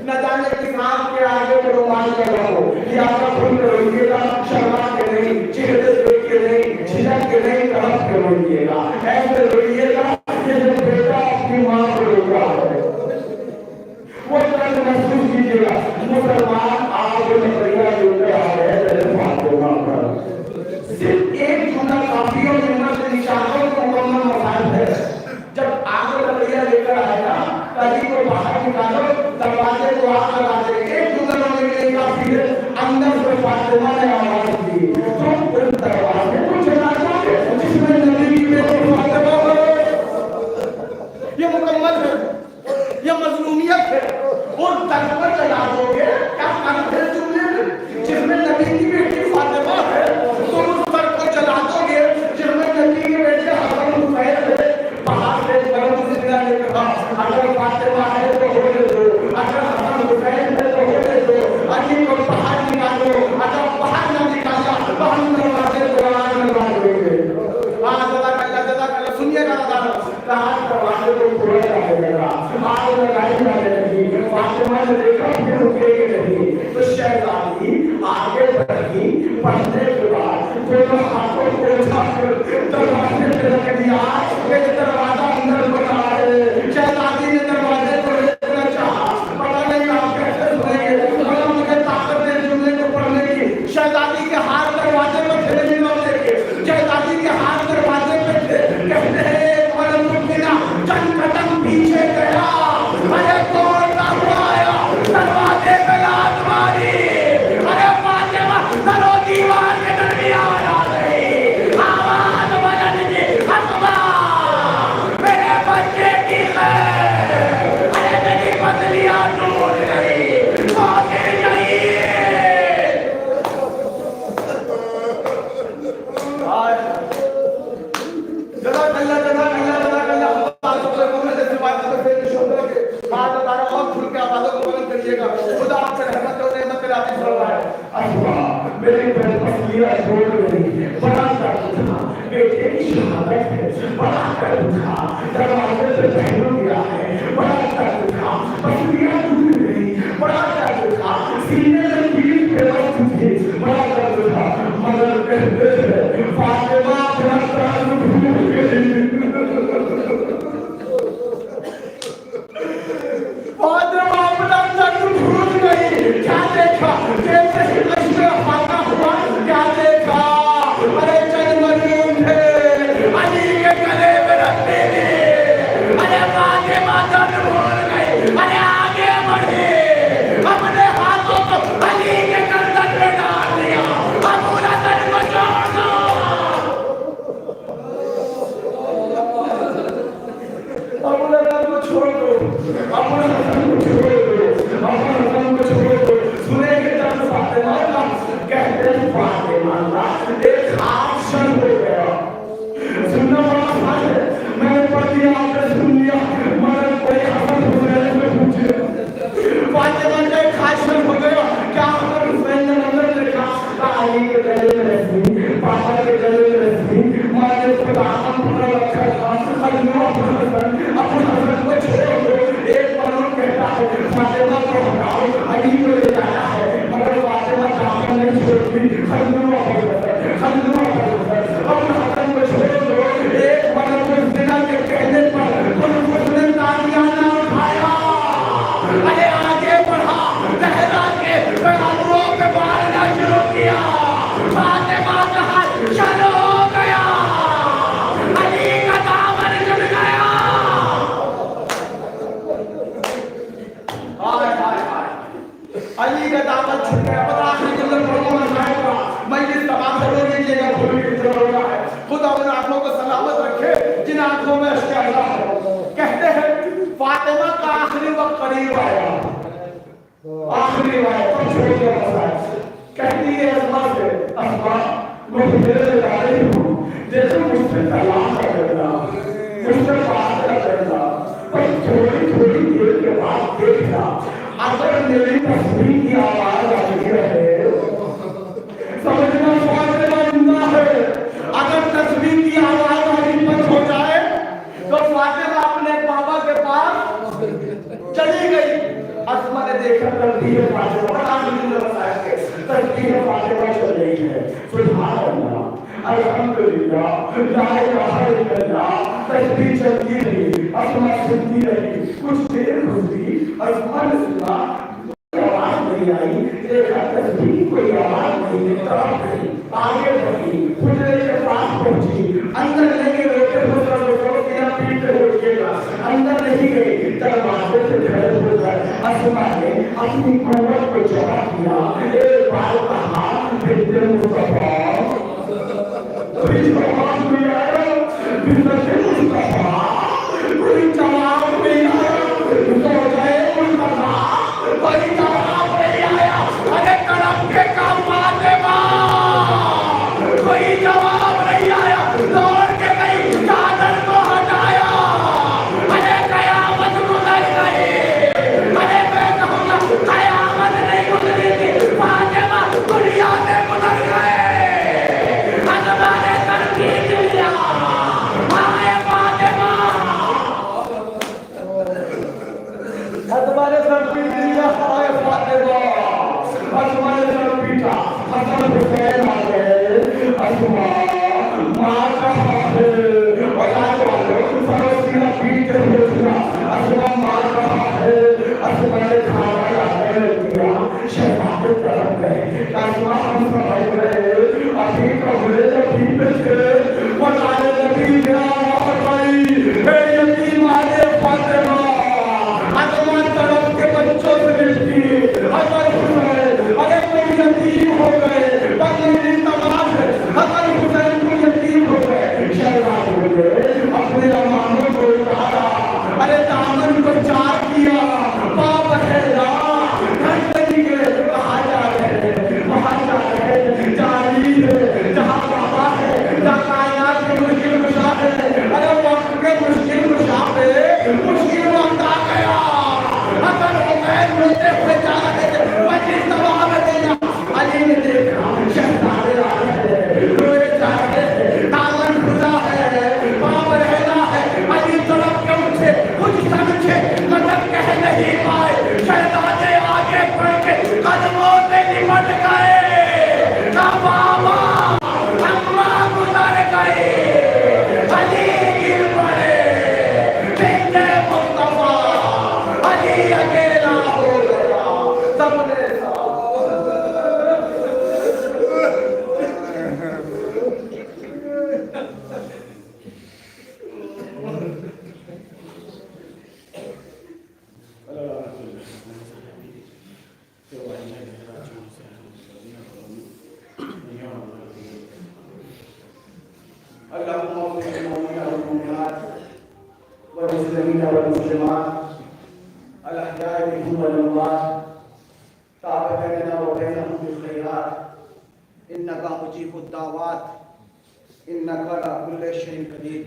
نہ جانے کس نام کے آگے میں رومال لگا ہو. لہٰذا کھل کر روئیے گا, شرما کے نہیں, چہرے دیکھ کے نہیں, جھجک کے نہیں, تڑپ کے روئیے گا. ایسے روئیے گا جیسے بیٹا اپنی ماں کو رو رہا ہے. وہ طرح محسوس کیجیے گا. مسلمان آپ نظریہ جو رہا ہے فاطمہ پر صرف ایک جملہ کافی اور جملہ سے نشانوں کو مکمل مفاد ہے. جب آگے نظریہ لے کر آئے نا تاکہ کو باہر نکالو, دروازے کو آگ لگا دے, ایک جملہ ہونے کے لیے کافی ہے. اندر سے فاطمہ نے آواز دی, تم اس دروازے کو چلا دو جس میں نبی کی بیٹی فاطمہ ہو. یہ مکمل ہے, یہ مظلومیت ہے. اور در پر چلا دو گے کیا فرق ہے جملے میں جس میں نبی کی بیٹی فاطمہ ہے, تم اس در کو چلا دو گے جس میں نبی کی بیٹی حسن حسین ہے. باہر سے برم زندہ نے کہا اگر فاطمہ ہے تو ہونے دو, اگر حسن حسین ہے تو ہونے دو, علی کو باہر نکالو, اگر باہر نہ نکالا تو ہم دروازے قرآن میں لا دیں گے. جزاک اللہ سنیے گا کہاں دروازے کو کھولا جائے گا. آگ لگائی جائے گی. فاطمہ نے دیکھا پھر رکے گی نہیں تو شہزادی آگے بڑھی. پڑھنے کے بعد دونوں ہاتھوں کو اٹھا کر دروازے پہ رکھ دیا. ایک دروازہ اندر بنا ہے. شہزادی نے دروازے کو روکنا چاہا, پتہ نہیں آپ کیسے سنیں گے, مگر مجھے طاقت ہے جملے کو پڑھنے کی. شہزادی کے ہاتھ دروازے پہ تھے, نہیں ہوتے کہ شہزادی کے ہاتھ دروازے پہ تھے. کہتے ہیں قلم مبینہ چند قدم پیچھے گیا, ارے کون آیا دروازے پہ لات ماری, ارے فاطمہ درو دیوار کے درمیان آ گئی. آواز بلند جی حسبہ میرے بچے کی خیر, ارے میری پتلیاں ٹوٹ گئی, آگے جائیے. جزاک اللہ جزاک اللہ جزاک اللہ. خدا آپ سے رحمت و نعمت عطا فرمائے. میری بہن مسلیہ چھوڑ گئی, بڑا درد تھا, بیٹے کی بڑا درد تھا، دروازے سے پہلو گیا ہے، بڑا درد تھا، پسلیاں ٹوٹ گئی، بڑا درد تھا، سینے میں پیٹ پہ وقت تھی، بڑا درد تھا، مگر کہتے تھے فاطمہ اپنا درد بھول گئی، فاطمہ اپنا درد بھول گئی. کیا دیکھا؟ جیسے ہی رشتے خانہ ہوا، کیا دیکھا؟ ارے چند مریم تھے، علی کے گلے میں رکھتے تھے. ارے فاطمہ درد بھول گئی، ارے آگے بڑھی، اپنے ہاتھوں کو علی کے گردن میں ڈال دیا، ابو لہب کو چھوڑ دو. ابو لہب کو چھوڑ دو، ابو لہب کو چھوڑ دو، ابو لہب کو چھوڑ دو. سنیں گے جب فاطمہ کا کہتے ہیں فاطمہ کا ایک خواب شر ہو گیا. سننا بڑا سچ ہے، میں نے پڑھ دیا، آپ نے سن لیا، مگر کوئی حسن حسین سے پوچھے. فاطمہ کا ایک خواب شر ہو گیا. کیا حسن حسین نے نظر دیکھا؟ علی کے گلے میں رسی، پاپا کے گلے میں رسی، ماں نے اس کو دامن پکڑ رکھا تھا. ابو حسن کو چھوڑ دو. ایک بار کہتا ہے فاطمہ کو ہٹاؤ، علی کو لے جانا ہے، مگر فاطمہ دامن نہیں چھوڑتی. ابو حسن کو چھوڑ دو. ایک بار اس دن کے کہنے پر اس نے تالیانہ اٹھایا، ارے آگے بڑھا، لہرا کے ابروؤں پہ مارنا شروع کیا. فاطمہ کا ہاتھ شروع ہو گیا، علی کا دامن جھک گیا. علی کا دامن چھوٹ گیا. پتا آخری جلد پڑھوں میں جائے گا، میں اس تمام سے لوگ لیجیے گا، بھولی کی طرح ہوگا ہے. خدا ان آنکھوں کو سلامت رکھے جن آنکھوں میں اشک اللہ ہے. کہتے ہیں فاطمہ کا آخری وقت قریب آیا، آخری وقت تم چھوڑ دیا مسائل. کہتی ہے اسما سے، اسما میں تیرے جا رہی ہوں، جیسے مجھ سے سلام کرنا، مجھ سے بات کرنا، پر تھوڑی تھوڑی دیر کے بعد دیکھنا اگر میری تصویر کی آواز آتی ہے، سمجھنا فاطمہ زندہ ہے. اگر تصویر کی آواز آگے بند ہو جائے تو فاطمہ اپنے بابا کے پاس چلی گئی. اسما نے دیکھا تربیہ فاطمہ، بڑا مجھے بتایا کہ تربیہ فاطمہ چل رہی ہے. سبحان اللہ، الحمدللہ، لا الہ الا اللہ. تسبیح چلتی رہی، اسما سنتی رہی. کچھ دیر گزری، اسما نے سنا آواز نہیں آئی. دیکھا تسبیح کوئی آواز نہیں، طرف نہیں. آگے بڑھی، حجرے کے پاس پہنچی. اندر نہیں روکے پیٹے ہوئے گا، اندر نہیں گئی. دروازے سے کھڑے ہو کر اسما نے اپنی قوت کو جمع کیا. ایک بار کہا بنت مصطفیٰ، کوئی جواب نہیں آیا. بنت مصطفیٰ، کوئی جواب نہیں آیا. سو گئے مصطفیٰ، کوئی جواب نہیں آیا. ارے کڑپ کے کام فاطمہ، کوئی جواب نہیں آیا. دوڑ کے گئی، چادر کو ہٹایا. ارے قیامت گزر گئی. ارے میں کہوں گا قیامت نہیں گزری تھی، فاطمہ دنیا سے گزر گئے. اسما نے تربیت لیا، آئے فاطمہ. اسما نے تربیت لیا، آئے فاطمہ. اسما نے تربیت لیا، حسن حسین آ گئے. اسما ماں کہاں ہے؟ اسما ماں کہاں ہے؟ اسما نے کھانا لانے دیا، شہزاد طرف گئے. اسما ہم سمجھ گئے ابھی کمرے نبی میں تھے. بتانے نبی کیا آواز آئی، اے یتیم آلے فاطمہ. اسما طرف کے بچوں سے ملتی، حسن حسین ارے کوئی یتیم ہو گئے. بغیر تمام حسن حسین کو یتیم ہو گئے. شہزاد بولے اپنے امانوں کو اتارا، ارے دامن کو چار کیا. باپ ہے گھر سے نکلے، کہاں جا رہے ہیں؟ وہاں جا رہے ہیں جاری ہے جہاں بابا ہے. اللهم اغفر للمؤمنين والمؤمنات والمسلمين والمسلمات الأحياء منهم والأموات تاب بيننا وبينهم بالخيرات إنك مجيب الدعوات إنك على كل شيء قدير.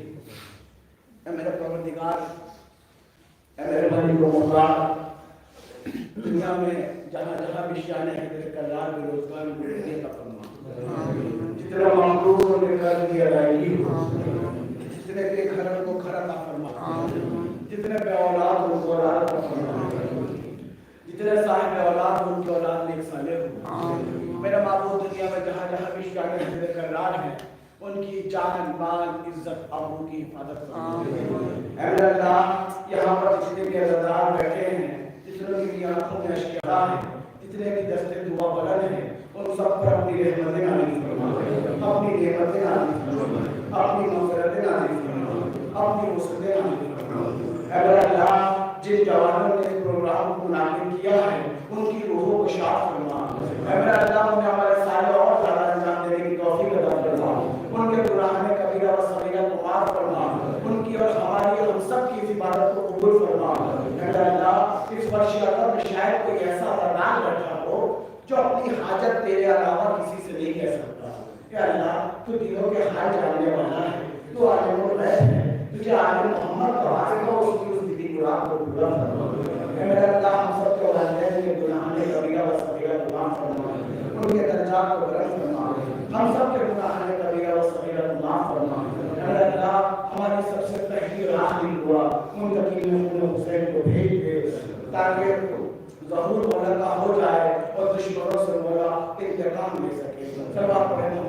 اے میرے پروردگار، اے میرے مالک و مختار، دنیا میں جہاں جہاں بھی شان ہے تیرے کردار میں روزگار میں دینے کا فرما، جتنا مقبول ہونے کا دی ادائیگی ہو، جتنے بے گھر کو گھر عطا فرما، جتنے بے اولاد ان کو اولاد عطا فرما، جتنے صاحب اولاد ان کی اولاد نیک صالح ہو. میرا معبود دنیا میں جہاں جہاں بھی شان ہے تیرے کردار ہیں ان کی جان مال عزت آبرو کی حفاظت فرما. اے اللہ، یہاں پر جتنے بھی عزتدار بیٹھے ہیں، جتنے کی آنکھوں میں اشکیا ہے، جتنے بھی دستے دعا بلند ہیں، ان سب پر اپنی رحمتیں نازل فرما، اپنی نعمتیں نازل فرما، اپنی مغفرتیں نازل فرما، اپنی وسعتیں نازل فرما. اے اللہ، جن جوانوں نے اس پروگرام کو منعقد کیا ہے ان کی روحوں کو شاد فرما. اے اللہ، انہیں ہمارے سارے اور زیادہ انجام دینے کی توفیق عطا فرما. ان کے گناہوں کبیرہ و صغیرہ کو معاف فرما. ان کی اور ہماری اور ہم سب کی اس عبادت کو قبول فرما. اے اللہ، اس ورشیاتہ میں شاید کوئی ایسا ادان بیٹھا ہو جو اپنی حاجت تیرے علاوہ کسی سے نہیں کہہ سکتا. اے اللہ، تو دلوں کے حال جاننے والا ہے، تو عالم الغیب ہے، تجھے عالم محمد کا واسطہ ہو اس کی اس دلی مراد کو پورا فرما. اے میرا اللہ، ہم سب کے والدین کے گناہوں کبیرہ و صغیرہ کو معاف فرما، ان کے درجات کو بلند فرما. ہم سب کے گناہوں کبیرہ و صغیرہ کو معاف فرما. اے اللہ، ہماری سب سے پہلی اور آخری دعا منتقل خون حسین کو بھیج دے تاکہ ظہور مولا کا ہو جائے اور دشمنوں سے مولا انتقام لے سکے. سب آپ پڑھیں